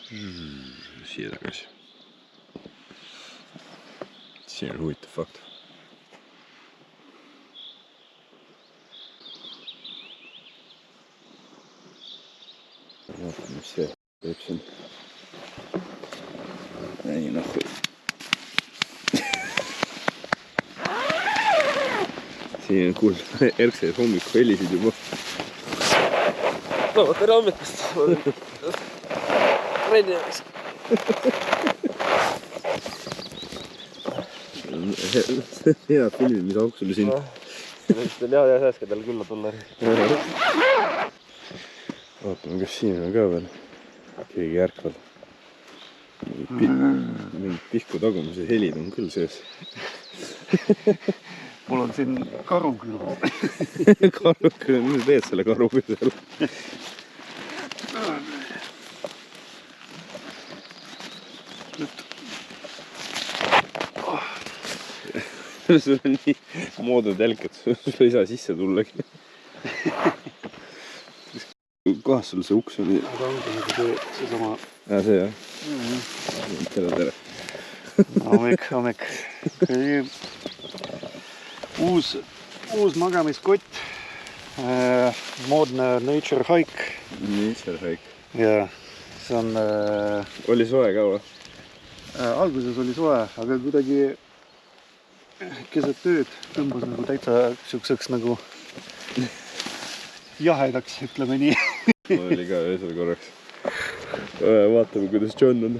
Siia tagasi. Siin on huvitav fakt. Vaatame, mis see teeb siin. Ei noh. Siin on kuulda erkseid hommiku helisid juba. No, tere hommikust. Renniaks. Hea filmi, mis auk sulle siin. Sellest on hea sääskedel külla tulla. Vaatame, kas siin on ka veel keegi ärkval. Mingid pihku tagumise helid on küll sees. Mul on siin karu küll. Karu küll, mis sa teed selle karu küll seal? Sul on nii moodu telk, et sul ei saa sisse tullagi. Kohas sul see uks on? Aga ongi nagu see sama... See jah? Tere. Hommik. Uus magamiskott. Moodne Nature Hike. Nature Hike. Ja see on... Oli soe ka või? Alguses oli soe, aga kuidagi keset tööd tõmbas nagu täitsa siukseks nagu jahedaks, ütleme nii. Oli ka öösel korraks. Vaatame, kuidas John on.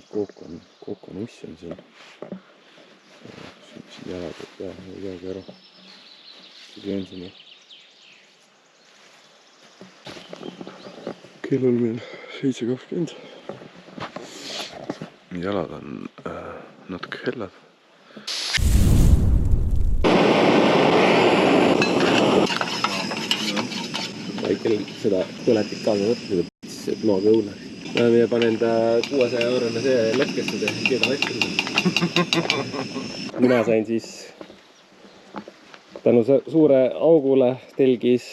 Kookonuss on siin. Siin jalad, et jah, ei teagi ära. See on siin. Kell on meil 7.20. Jalad on natuke hellad. Väikel seda põletit kaasa võtta, seda nooga õuna. Meie panen ta 600 eurone see letkestud ja keeda väikestud. Mina sain siis tänu suure augule telgis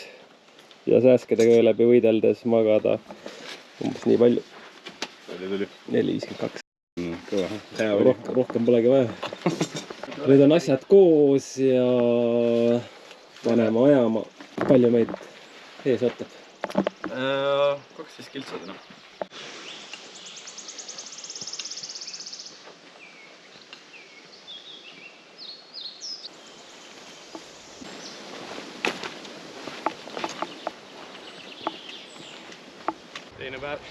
ja sääskedega öö läbi võideldes magada umbes nii palju. Palju tuli? 4.52. Kõva. Rohkem polegi vaja. Nüüd on asjad koos ja paneme ajama. Palju meid ees ootab? 12 kiltsad enam. Teine päev.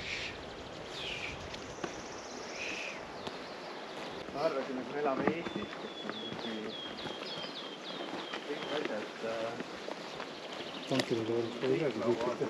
Ma arvasin, et me elame Eestis. Kõik asjad... Tankide tõelis pole midagi suhtlete.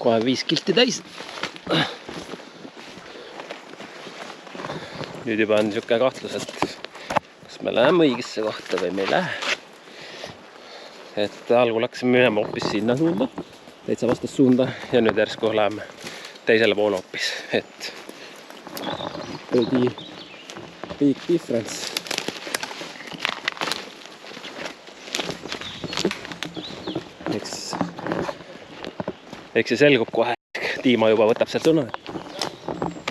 Kohe 5 kilti täis. nüüd juba on niisugune kahtlus, et kas me läheme õigesse kohta või me ei lähe. Et algul hakkasime minema hoopis sinna suunda, täitsa vastast suunda ja nüüd järsku läheme teisele poole hoopis, et big difference. Eks see selgub kohe, Tiima juba võtab sealt sõna, et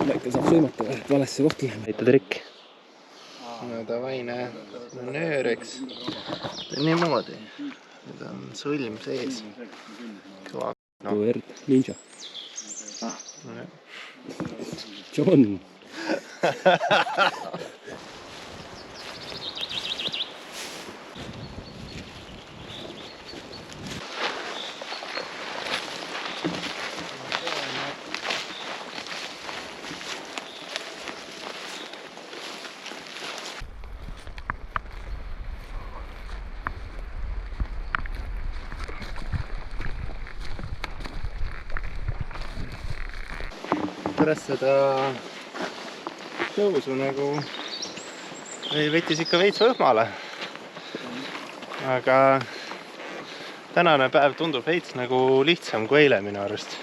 Maicel saab sõimata, et valesse kohta läheme. Heita trikk. No davai, näe, nööreks. Niimoodi. Nüüd on sõlm sees. Kõva. Verd, ninja. John. Pärast seda tõusu nagu võttis ikka veits võhmale. Aga tänane päev tundub veits nagu lihtsam kui eile minu arust.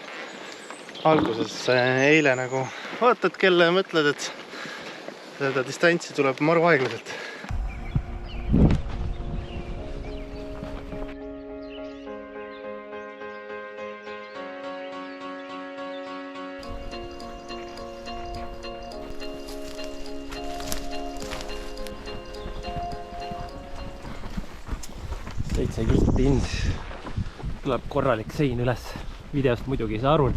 Alguses eile nagu vaatad kella ja mõtled, et seda distantsi tuleb maru aeglaselt. Seitse kilti ind. Tuleb korralik sein üles. Videost muidugi ei saa aru.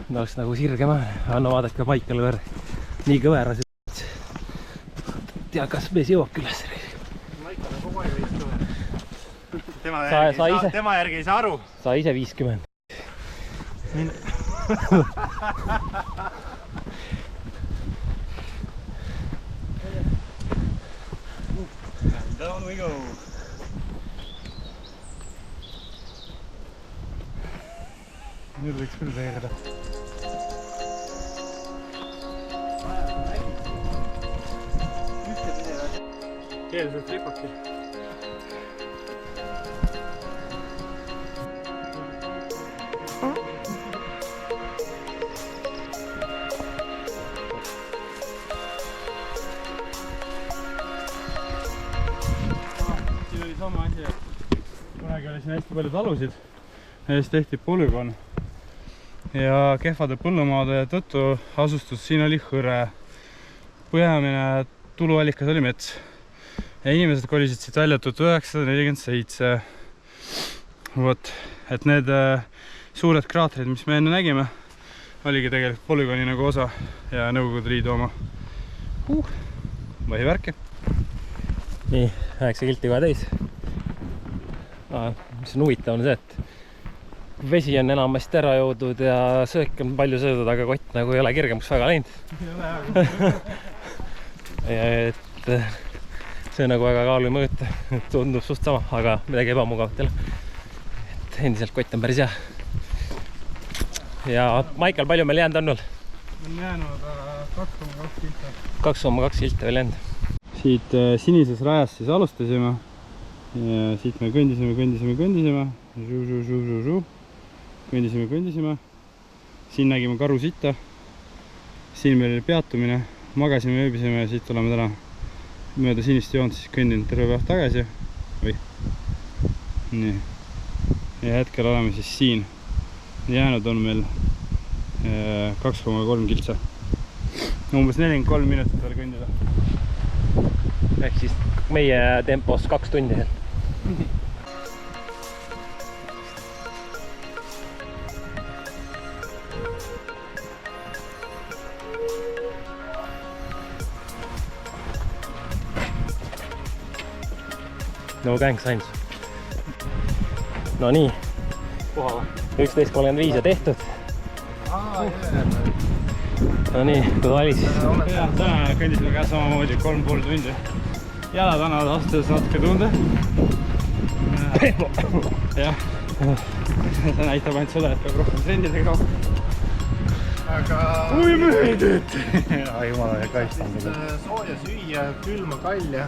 Oleks nagu sirgema. Anna vaadake Maicel võrd. Nii kõveras. Tea, kas mees jõuab üles. Maicel on kogu aeg veits kõver. Tema järgi ei saa aru. Sa ise 50. Down we go. Nüüd võiks küll veereda. Keelselt ripabki. Sama asi, et kunagi oli siin hästi palju talusid ja siis tehti polügoon ja kehvade põllumaade tõttu asustus siin oli hõre. Põhjamine tuluallikas oli mets ja inimesed kolisid siit välja 1947. Vot, et need suured kraatrid, mis me enne nägime, oligi tegelikult polügooni nagu osa ja Nõukogude Liidu oma põhivärki. Nii, 9 kilti kohe täis. Mis on huvitav on see, et vesi on enamasti ära jõudnud ja söök on palju söödud, aga kott nagu ei ole kirgemaks väga läinud. Et see nagu väga kaalu ei mõõta, tundub suht sama, aga midagi ebamugavat ei ole. Et endiselt kott on päris hea. Ja Maicel, palju meil jäänud on veel? On jäänud 2,2 kilti. 2,2 kilti veel jäänud. Siit sinises rajas siis alustasime ja siit me kõndisime. Kõndisime. Siin nägime karu sitta. Siin meil oli peatumine. Magasime, ööbisime ja siit oleme täna mööda sinist joont siis kõndinud terve päev tagasi. Nii. Ja hetkel oleme siis siin. Jäänud on meil 2,3 kiltsa. Umbes 43 minutit veel kõndida. Ehk siis meie tempos 2 tundi. No gang signs. No nii. 11.35 ja tehtud. No nii, kui valis. Täna kõndisime ka samamoodi 3,5 tundi. Jalad annavad astudes natuke tunde. Jah. See näitab ainult seda, et peab rohkem trendidega. oi möödud! Ai jumala, kaitstanud. sooja süüa, külma kalja.